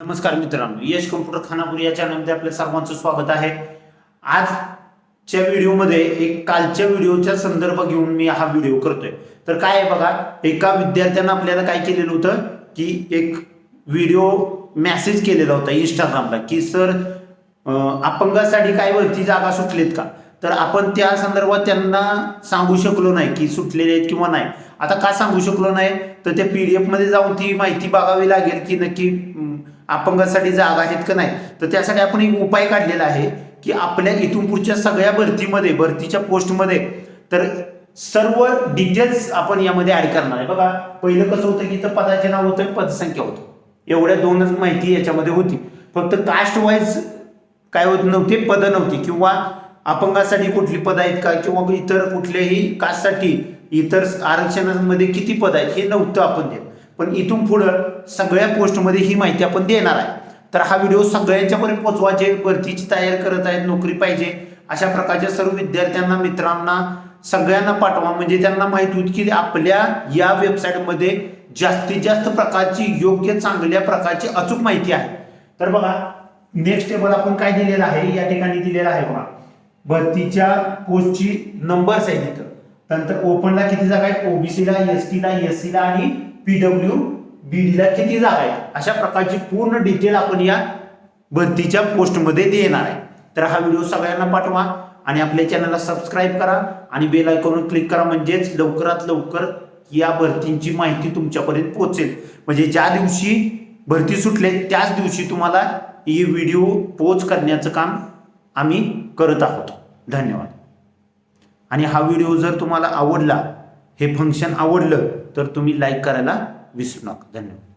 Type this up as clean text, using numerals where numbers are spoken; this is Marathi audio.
नमस्कार मित्रांनो, यश कम्प्युटर खानापूर या चॅनलमध्ये आपल्या सर्वांचं स्वागत आहे। आजच्या व्हिडिओमध्ये एक कालच्या व्हिडिओचा संदर्भ घेऊन मी हा व्हिडिओ करतोय। तर काय आहे बघा, एका विद्यार्थ्यानं आपल्याला काय केलेलं होतं की एक व्हिडिओ मेसेज केलेला होता इंस्टाग्रामला की सर अपंगासाठी काय वरती जागा सुटलेत का। तर आपण त्या संदर्भात त्यांना सांगू शकलो नाही की सुटलेले आहेत किंवा नाही। आता का सांगू शकलो नाही तर त्या पीडीएफ मध्ये जाऊन ती माहिती बघावी लागेल की नक्की अपंगासाठी जागा आहेत का नाही। तर त्यासाठी आपण एक उपाय काढलेला आहे की आपल्या इथून पुढच्या सगळ्या भरतीच्या पोस्टमध्ये तर सर्व डिटेल्स आपण यामध्ये ऍड करणार आहे। बघा, पहिलं कसं होतं की इथं पदाचे नाव होतं, पदसंख्या होतं, एवढ्या दोनच माहिती याच्यामध्ये होती। फक्त कास्ट वाईज काय होत नव्हते, पद नव्हती, किंवा अपंगासाठी कुठली पद आहेत का, किंवा इतर कुठल्याही कास्टसाठी इतर आरक्षणामध्ये किती पद आहेत हे नव्हतं आपण देत। पण इथून पुढं सगळ्या पोस्टमध्ये ही माहिती आपण देणार आहे। तर हा व्हिडिओ सगळ्यांच्यापर्यंत पोहोचवायचे, भरतीची तयारी करत आहेत, नोकरी पाहिजे अशा प्रकारच्या सर्व विद्यार्थ्यांना, मित्रांना सगळ्यांना पाठवा, म्हणजे त्यांना माहिती होईल की आपल्या या वेबसाईटमध्ये जास्तीत जास्त प्रकारची योग्य चांगल्या प्रकारची अचूक माहिती आहे। तर बघा, नेक्स्ट टेबल आपण काय दिलेलं आहे या ठिकाणी दिलेलं आहे बघा, भरतीच्या पोस्टची नंबर्स आहेत इथं। नंतर ओपनला किती जागा आहेत, ओबीसीला, एसटीला, एससीला आणि पीडब्ल्यूबीडीला किती जागा आहेत, अशा प्रकारची पूर्ण डिटेल आपण या भरतीच्या पोस्टमध्ये देणार आहे। तर हा व्हिडिओ सगळ्यांना पाठवा आणि आपल्या चॅनलला सबस्क्राईब करा आणि बेल आयकॉनवर क्लिक करा, म्हणजेच लवकरात लवकर या भरतींची माहिती तुमच्यापर्यंत पोहोचेल। म्हणजे ज्या दिवशी भरती सुटले त्याच दिवशी तुम्हाला ही व्हिडिओ पोच करण्याचं काम आम्ही करत आहोत। धन्यवाद। आणि हा व्हिडिओ जर तुम्हाला आवडला, हे फंक्शन आवडलं, तर तुम्ही लाईक करायला विसरू नका। धन्यवाद।